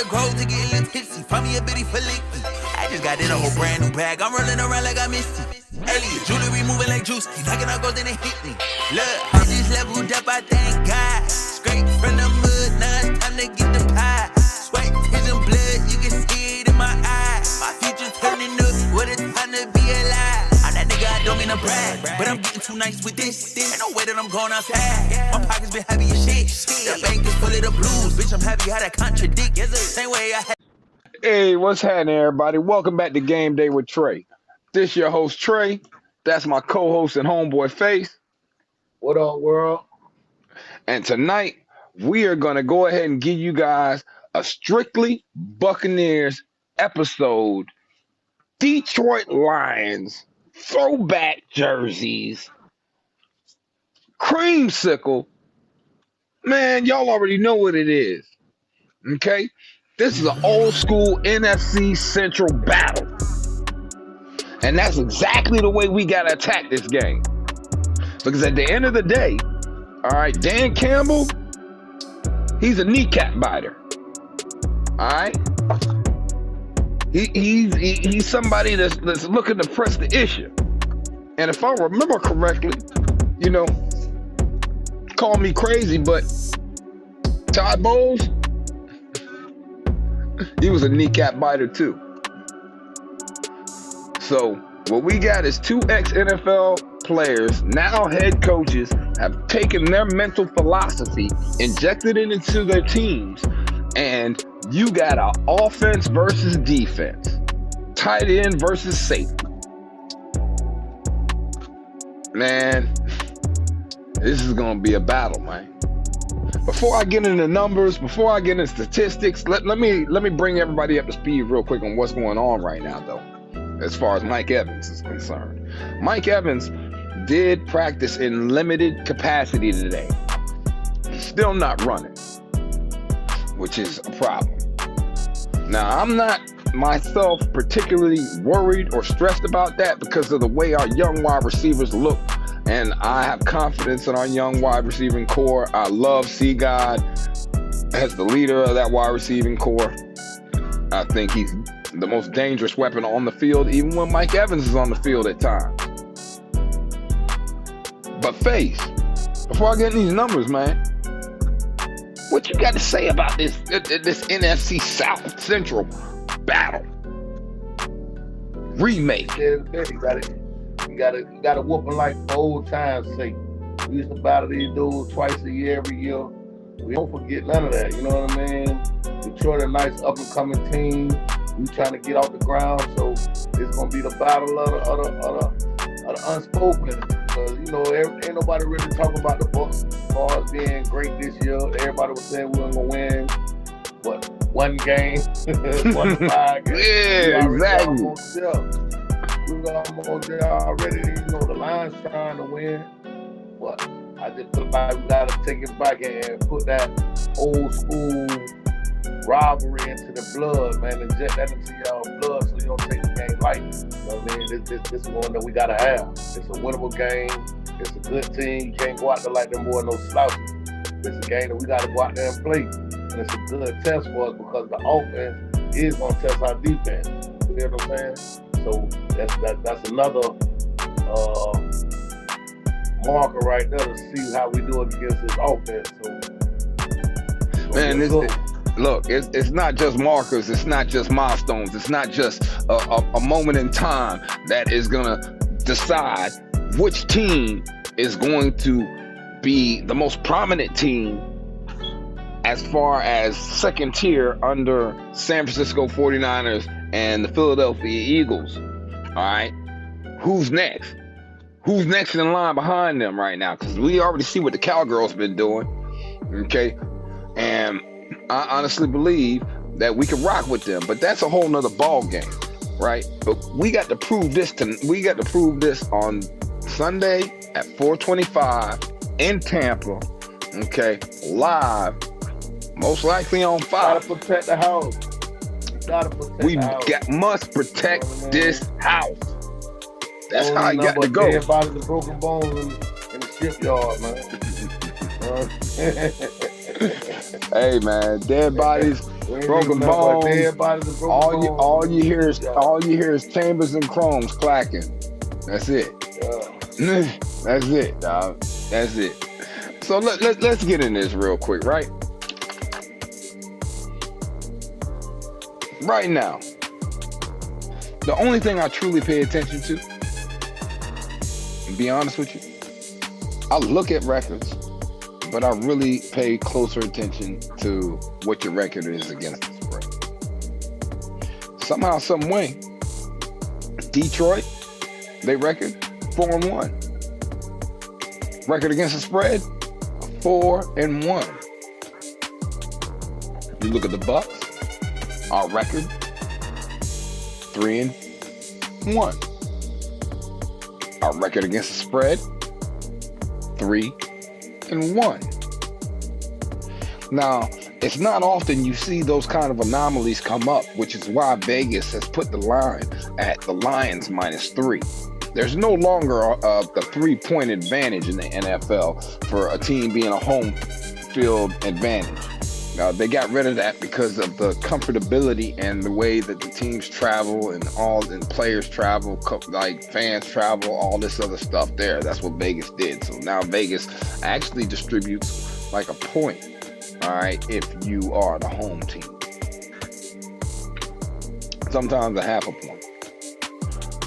the grove to get a little tipsy. Find me a bitty for licky. I just got in a whole brand new bag. I'm rolling around like I missed it. Elliot, jewelry moving like juice. Knocking out gold, then it hit me. Look, I just leveled up, I thank God. Straight from the mud, now it's time to get the pie. Sweat, tears and blood, you can see it in my eyes. My future turning up, what a time to be alive. I'm that nigga, I don't mean to brag, but I'm getting too nice with this. Ain't no way that I'm going outside. My pockets been heavy as shit. The bank is full of the blues, bitch. I'm happy how that contradict. Same way I had. Hey, what's happening, everybody? Welcome back to Game Day with Trey. This your host, Trey. That's my co-host and homeboy, Face. What up, world? And tonight, we are going to go ahead and give you guys a strictly Buccaneers episode. Detroit Lions, throwback jerseys, creamsicle. Man, y'all already know what it is. Okay? This is an old school NFC Central battle. And that's exactly the way we got to attack this game. Because at the end of the day, all right, Dan Campbell, he's a kneecap biter. All right? He's somebody that's looking to press the issue. And if I remember correctly, you know, call me crazy, but Todd Bowles, he was a kneecap biter too. So what we got is two ex-NFL players, now head coaches, have taken their mental philosophy, injected it into their teams, and you got an offense versus defense, tight end versus safety. Man, this is gonna be a battle, man. Before I get into numbers, before I get into statistics, let me bring everybody up to speed real quick on what's going on right now, though, as far as Mike Evans is concerned. Mike Evans did practice in limited capacity today. Still not running, which is a problem. Now, I'm not myself particularly worried or stressed about that because of the way our young wide receivers look. And I have confidence in our young wide receiving core. I love C-God as the leader of that wide receiving core. I think he's the most dangerous weapon on the field, even when Mike Evans is on the field at times. But Face, before I get in these numbers, man, what you got to say about this NFC South Central battle remake? You gotta whoop them like old times say. We used to battle these dudes twice a year, every year. We don't forget none of that, you know what I mean? Detroit a nice up and coming team. We trying to get off the ground, so it's gonna be the battle of the unspoken. Because you know, ain't nobody really talking about the Bucs as being great this year. Everybody was saying we were gonna win, what, one game, 1 to 5 games. Yeah, exactly. We got almost there already. You know, the Lions trying to win, but I just feel like we gotta take it back and put that old school rivalry into the blood, man. Inject that into your blood so you don't take the game lightly. You know what I mean? This is one that we gotta have. It's a winnable game. It's a good team. You can't go out there like them boys no slouches. It's a game that we gotta go out there and play, and it's a good test for us because the offense is gonna test our defense. You know what I'm saying? So that's another marker right there to see how we do it against this offense. So man, it's not just markers. It's not just milestones. It's not just a moment in time that is gonna decide which team is going to be the most prominent team as far as second tier under San Francisco 49ers and the Philadelphia Eagles. All right, who's next? Who's next in line behind them right now? Because we already see what the Cowgirls been doing. Okay, and I honestly believe that we can rock with them, but that's a whole nother ball game, right? But we got to prove this on Sunday at 4:25 in Tampa. Okay, live, most likely on Fox. Gotta protect the house. Must protect this house. That's how I got to go. Dead bodies and broken bones in the shipyard, man. Hey, man, dead bodies Broken bones. All you hear is chambers and chromes clacking. That's it. Yeah. That's it, dog. That's it. So let's get in this real quick, right? Right now, the only thing I truly pay attention to, and be honest with you, I look at records, but I really pay closer attention to what your record is against the spread. Somehow, some way, Detroit, they record 4-1. Record against the spread, 4-1. You look at the Bucks, our record, 3-1. Our record against the spread, 3-1. Now, it's not often you see those kind of anomalies come up, which is why Vegas has put the line at the Lions -3. There's no longer the 3-point advantage in the NFL for a team being a home field advantage. They got rid of that because of the comfortability and the way that the teams travel and players travel, like fans travel, all this other stuff there. That's what Vegas did. So now Vegas actually distributes like a point, all right, if you are the home team. Sometimes a half a point.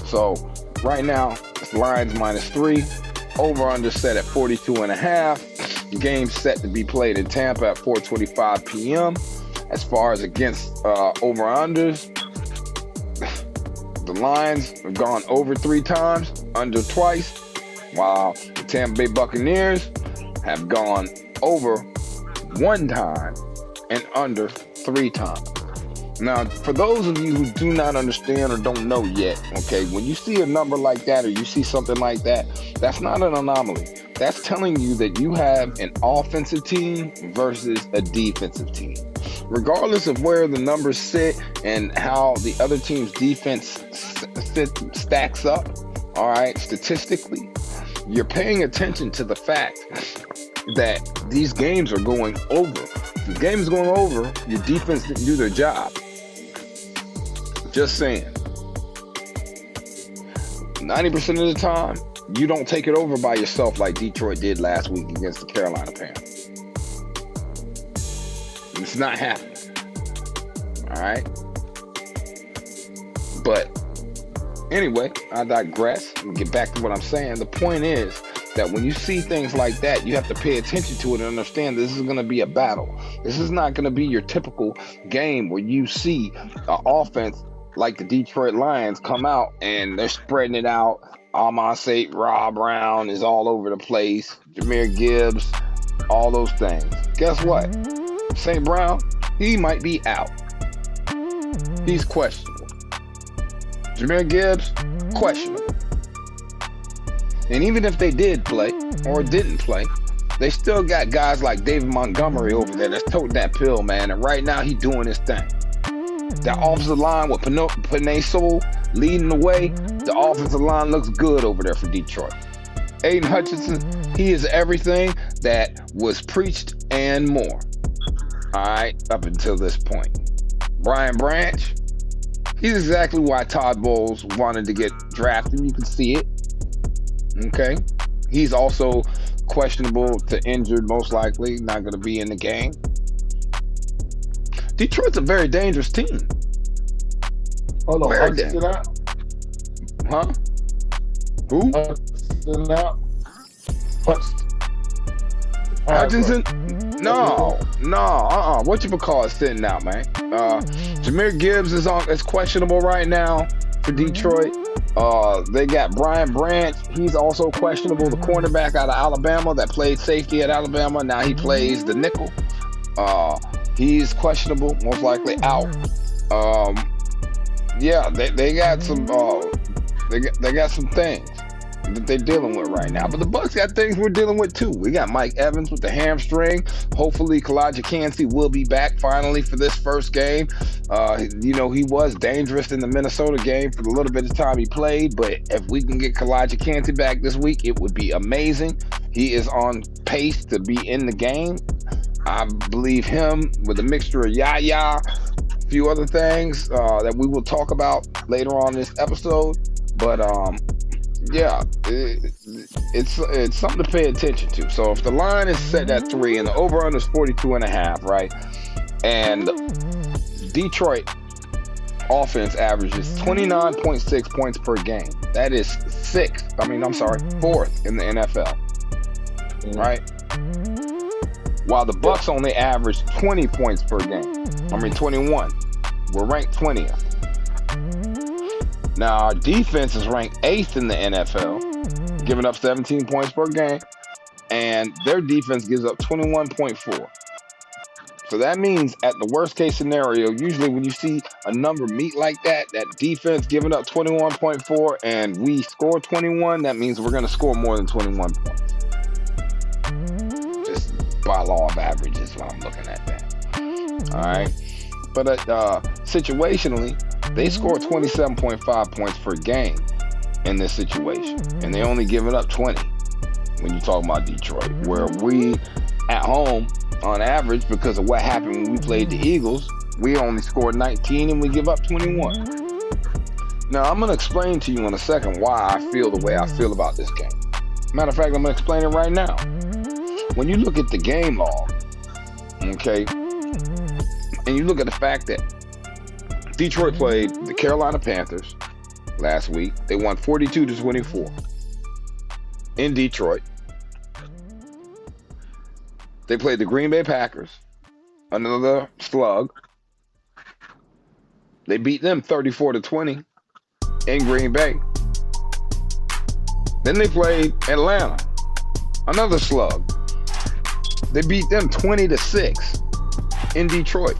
So right now, it's Lions -3, over-under set at 42.5. Game set to be played in Tampa at 4:25 p.m. As far as against over-unders, the Lions have gone over 3 times, under twice, while the Tampa Bay Buccaneers have gone over 1 time and under 3 times. Now, for those of you who do not understand or don't know yet, okay, when you see a number like that or you see something like that, that's not an anomaly. That's telling you that you have an offensive team versus a defensive team. Regardless of where the numbers sit and how the other team's defense stacks up, all right, statistically, you're paying attention to the fact that these games are going over. If the game is going over, your defense didn't do their job. Just saying. 90% of the time, you don't take it over by yourself like Detroit did last week against the Carolina Panthers. It's not happening. All right? But anyway, I digress. We'll get back to what I'm saying. The point is that when you see things like that, you have to pay attention to it and understand this is going to be a battle. This is not going to be your typical game where you see an offense like the Detroit Lions come out and they're spreading it out. Amon St. Rob Brown is all over the place. Jahmyr Gibbs, all those things. Guess what? St. Brown, he might be out. He's questionable. Jahmyr Gibbs, questionable. And even if they did play or didn't play, they still got guys like David Montgomery over there that's toting that pill, man. And right now, he's doing his thing. That offensive line with Penei Sewell leading the way, the offensive line looks good over there for Detroit. Aiden Hutchinson, he is everything that was preached and more. All right, up until this point. Brian Branch, he's exactly why Todd Bowles wanted to get drafted. You can see it. Okay. He's also questionable to injured, most likely. Not going to be in the game. Detroit's a very dangerous team. Hold on, Hutchinson out? Huh? Who? Hutchinson out? Hutchinson? No. What you call it sitting out, man? Jahmyr Gibbs is questionable right now for Detroit. They got Brian Branch. He's also questionable. The cornerback out of Alabama that played safety at Alabama. Now he plays the nickel. He's questionable, most likely out. Yeah, they got some. They got some things that they're dealing with right now. But the Bucs got things we're dealing with too. We got Mike Evans with the hamstring. Hopefully, Kalijah Kancey will be back finally for this first game. He was dangerous in the Minnesota game for the little bit of time he played. But if we can get Kalijah Kancey back this week, it would be amazing. He is on pace to be in the game. I believe him with a mixture of Yaya, a few other things that we will talk about later on this episode. But yeah, it's something to pay attention to. So if the line is set at 3 and the over-under is 42.5, right? And Detroit offense averages 29.6 points per game. That is fourth in the NFL, right? While the Bucs only average 20 points per game. 21. We're ranked 20th. Now, our defense is ranked 8th in the NFL, giving up 17 points per game, and their defense gives up 21.4. So that means at the worst case scenario, usually when you see a number meet like that defense giving up 21.4 and we score 21, that means we're going to score more than 21 points. Just by law of averages when I'm looking at that. All right. But situationally, they score 27.5 points per game in this situation. And they only give it up 20 when you talk about Detroit, where we at home, on average, because of what happened when we played the Eagles, we only scored 19 and we give up 21. Now, I'm going to explain to you in a second why I feel the way I feel about this game. Matter of fact, I'm going to explain it right now. When you look at the game log, okay, and you look at the fact that Detroit played the Carolina Panthers last week, they won 42-24 in Detroit. They played the Green Bay Packers, another slug. They beat them 34-20 in Green Bay. Then they played Atlanta, another slug. They beat them 20-6 in Detroit.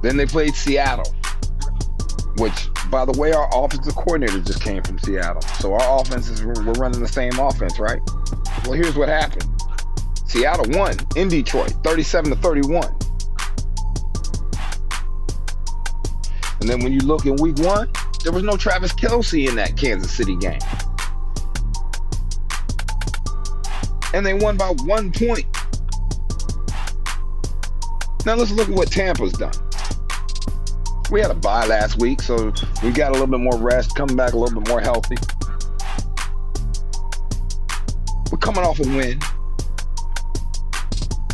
Then they played Seattle, which, by the way, our offensive coordinator just came from Seattle. So our offenses, we're running the same offense, right? Well, here's what happened. Seattle won in Detroit, 37-31. And then when you look in week 1, there was no Travis Kelce in that Kansas City game. And they won by 1 point. Now let's look at what Tampa's done. We had a bye last week, so we got a little bit more rest, coming back a little bit more healthy. We're coming off a win,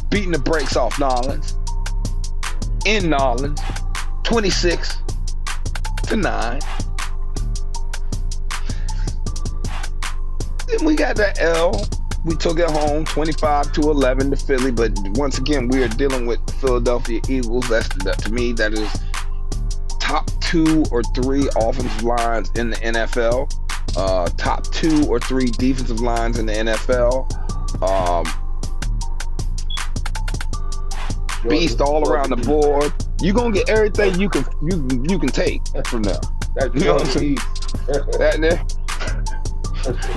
beating the brakes off Nolans, in Nolans, 26-9. Then we got that L. We took it home, 25-11 to Philly. But once again, we are dealing with the Philadelphia Eagles. To me, that is top 2 or 3 offensive lines in the NFL. Top 2 or 3 defensive lines in the NFL. Beast all around the board. You're gonna get everything you can take from them. You know what I'm saying?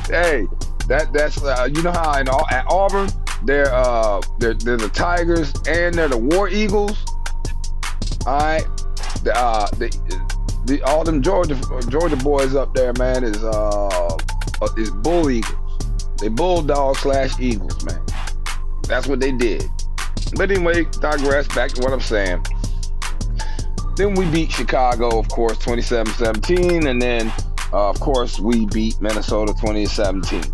Hey, that's you know how at Auburn they're the Tigers and they're the War Eagles. All right, all them Georgia boys up there, man, is Bull Eagles. They Bulldogs / Eagles, man. That's what they did. But anyway, digress. Back to what I'm saying. Then we beat Chicago, of course, 27-17, and then of course we beat Minnesota 20-17.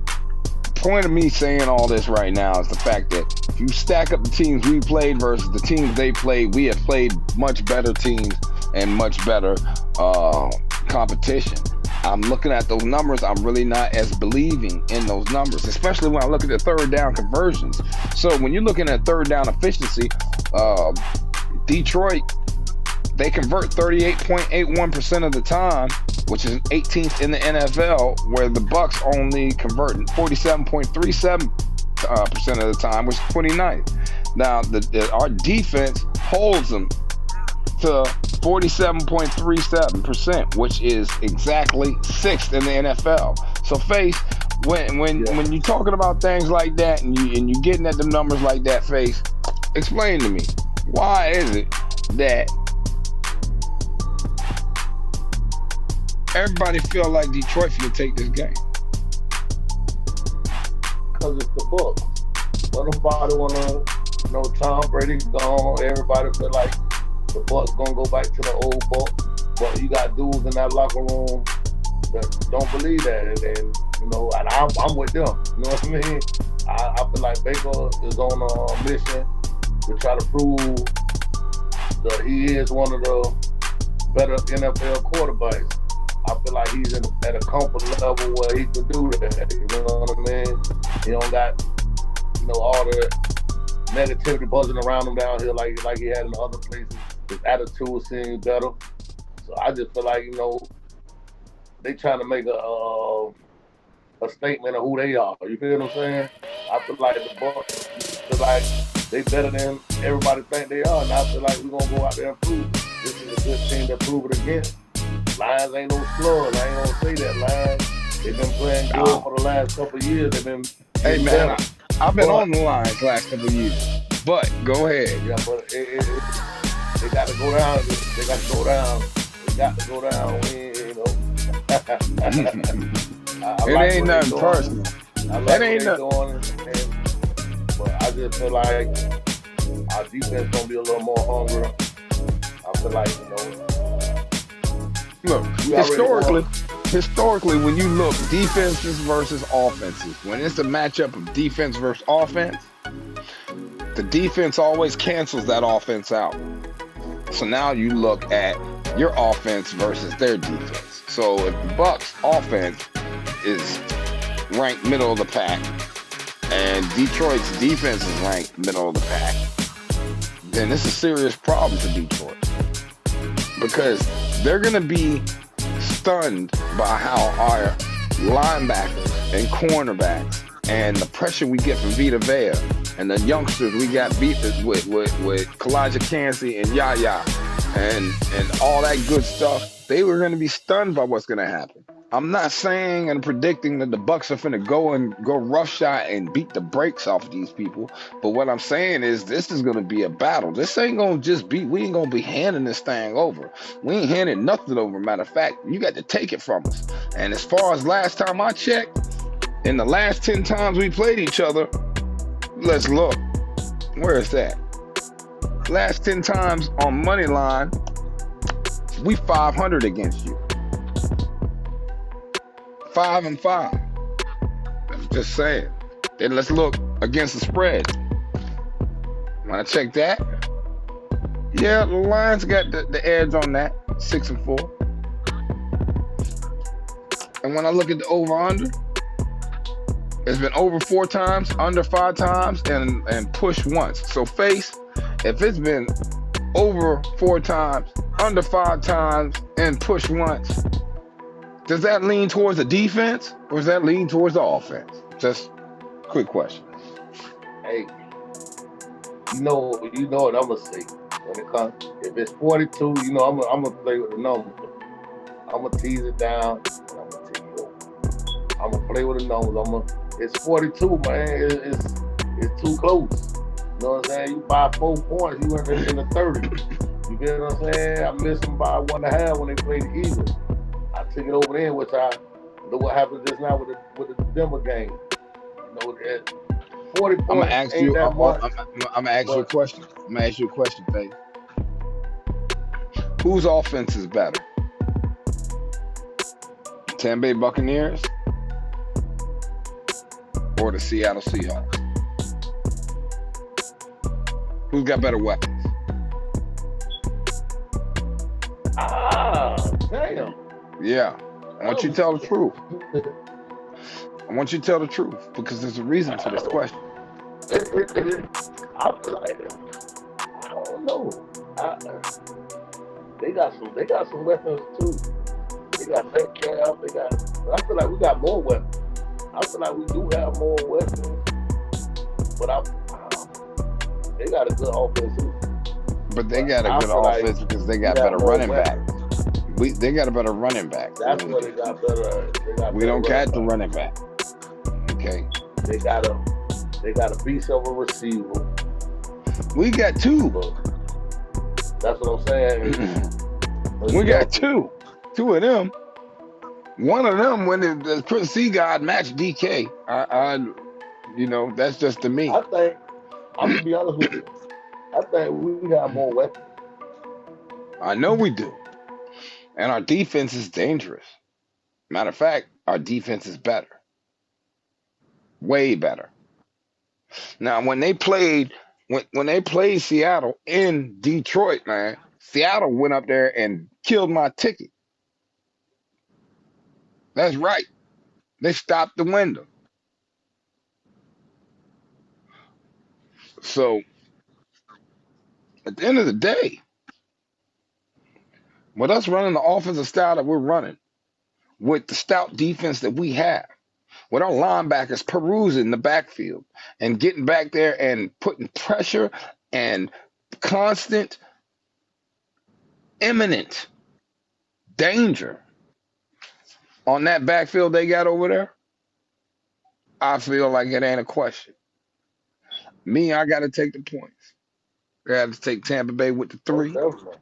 The point of me saying all this right now is the fact that if you stack up the teams we played versus the teams they played, we have played much better teams and much better competition. I'm looking at those numbers. I'm really not as believing in those numbers, especially when I look at the third down conversions. So when you're looking at third down efficiency, Detroit, they convert 38.81% of the time, which is 18th in the NFL, where the Bucs only convert 47.37% of the time, which is 29th. Now, our defense holds them to 47.37%, which is exactly 6th in the NFL. So, Face, when you're talking about things like that and you're getting at the numbers like that, Face, explain to me, why is it that everybody feel like Detroit should take this game? Because it's the Bucs. nobody wanna, Tom Brady gone. Everybody feel like the Bucks gonna go back to the old Bucks, but you got dudes in that locker room that don't believe that, and I'm with them. You know what I mean? I feel like Baker is on a mission to try to prove that he is one of the better NFL quarterbacks. I feel like he's at a comfort level where he can do that. You know what I mean? He don't got all the negativity buzzing around him down here like he had in other places. His attitude seems better. So I just feel like they trying to make a statement of who they are. You feel what I'm saying? I feel like the Bucks feel like they better than everybody think they are, and I feel like we're gonna go out there and prove this is a good team to prove it against. Lions ain't no slugs. I ain't gonna say that. Lions, they've been playing good for the last couple of years. They've been. Hey man, I've been on the Lions last couple of years. But go ahead. Yeah, but they got to go down. They got to go down. They got to go down. It ain't nothing personal. That ain't nothing. But I just feel like our defense gonna be a little more hungry. I feel like look, historically, when you look defenses versus offenses, when it's a matchup of defense versus offense, the defense always cancels that offense out. So now you look at your offense versus their defense. So if the Bucks offense is ranked middle of the pack and Detroit's defense is ranked middle of the pack, then it's a serious problem for Detroit, because they're going to be stunned by how our linebackers and cornerbacks and the pressure we get from Vita Vea and the youngsters we got beat with Kalijah Kancey and Yaya and all that good stuff. They were going to be stunned by what's going to happen. I'm not saying and predicting that the Bucks are finna go roughshod and beat the brakes off these people, but what I'm saying is this is gonna be a battle. This ain't gonna just be, we ain't gonna be handing this thing over. We ain't handing nothing over. Matter of fact, you got to take it from us. And as far as last time I checked, in the last 10 times we played each other, let's look. Where is that? Last 10 times on money line, we 500 against you. 5-5. I'm just saying. Then let's look against the spread. When I check that, yeah, the Lions got the edge on that, 6-4. And when I look at the over/under, it's been over 4 times, under 5 times, and push once. So Face, if it's been over 4 times, under 5 times, and push once, does that lean towards the defense or does that lean towards the offense? Just quick question. Hey, you know what I'm gonna say when it comes. If it's 42, I'm gonna play with the number. I'm gonna tease it down. I'm gonna take it over. I'm gonna play with the numbers. It's 42, man. It's too close. You know what I'm saying? You buy 4 points, you in the 30. You get what I'm saying? I missed them by 1.5 when they played the Eagles. I took it over there, which look what happened just now with the Denver game. 40 points. I'm gonna ask you a question. I'm gonna ask you a question, Faith. Whose offense is better? Tampa Bay Buccaneers or the Seattle Seahawks? Who's got better weapons? Damn. Yeah, I want you to tell the truth. I want you to tell the truth because there's a reason for this question. I don't know. They got some weapons too. They got Metcalf. I feel like we got more weapons. I feel like we do have more weapons, but they got a good offense too. But they got a good offense because they got better running back. They got a better running back. That's what they got better. We don't got the running back. Okay. They got a beast of a receiver. We got 2. That's what I'm saying. We got 2. 2 of them. One of them, when the Prince C God matched DK, You know, that's just to me. I think I'm gonna be honest with you. I think we got more weapons. I know we do. And our defense is dangerous. Matter of fact, our defense is better. Way better. Now, when they played Seattle in Detroit, man, Seattle went up there and killed my ticket. That's right. They stopped the window. So at the end of the day, with us running the offensive style that we're running, with the stout defense that we have, with our linebackers perusing the backfield and getting back there and putting pressure and constant, imminent danger on that backfield they got over there, I feel like it ain't a question. Me, I got to take the points. I got to take Tampa Bay with the Oh, 3. definitely.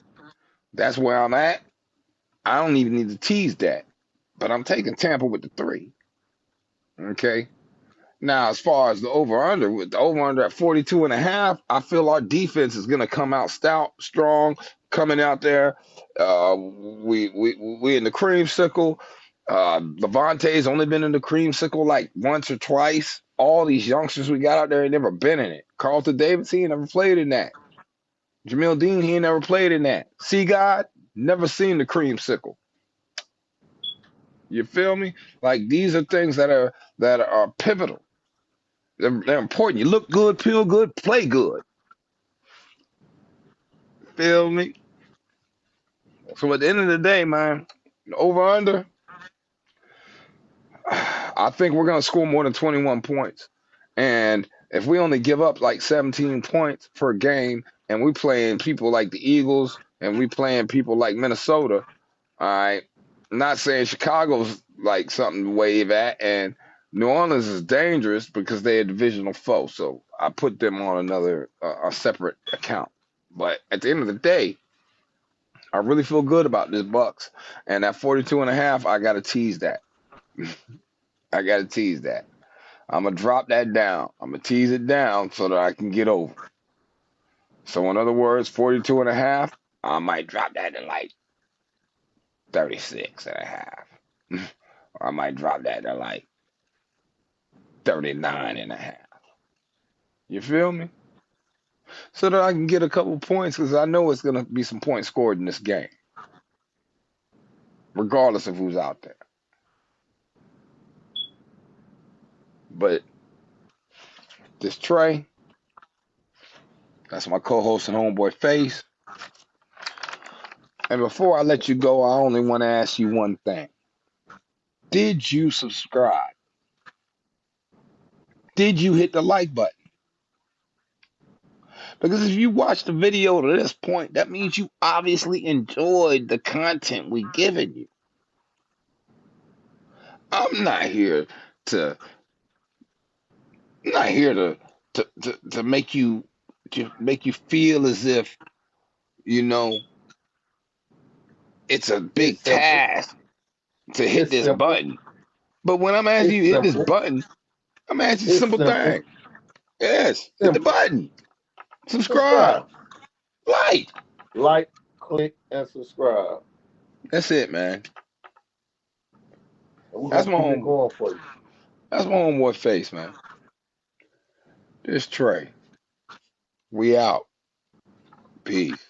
That's where I'm at. I don't even need to tease that, but I'm taking Tampa with the 3. Okay. Now, as far as the over-under, with the over-under at 42.5, I feel our defense is going to come out stout, strong, coming out there. We in the creamsicle. Levante's only been in the creamsicle like once or twice. All these youngsters we got out there ain't never been in it. Carlton Davis, he ain't never played in that. Jamil Dean, he ain't never played in that. C. God, never seen the creamsicle. You feel me? Like these are things that are pivotal. They're important. You look good, feel good, play good. Feel me? So at the end of the day, man, over under, I think we're gonna score more than 21 points. And if we only give up like 17 points per game, and we playing people like the Eagles, and we playing people like Minnesota, all right. I'm not saying Chicago's like something to wave at, and New Orleans is dangerous because they're a divisional foe. So I put them on another a separate account. But at the end of the day, I really feel good about this Bucks. And at 42.5, I gotta tease that. I gotta tease that. I'm gonna drop that down. I'm gonna tease it down so that I can get over. So in other words, 42.5, I might drop that to like 36.5. I might drop that to like 39.5. You feel me? So that I can get a couple points because I know it's gonna be some points scored in this game, regardless of who's out there. But this Trey, that's my co-host and homeboy Face. And before I let you go, I only want to ask you one thing. Did you subscribe? Did you hit the like button? Because if you watched the video to this point, that means you obviously enjoyed the content we given you. I'm not here to to make you feel as if, you know, it's a big task to hit this button. But when I'm asking you to hit this button, I'm asking you a simple thing. Yes, hit the button. Subscribe. Like, click, and subscribe. That's it, man. That's my home going for you. That's my homeboy Face, man. This Trey. We out. Peace.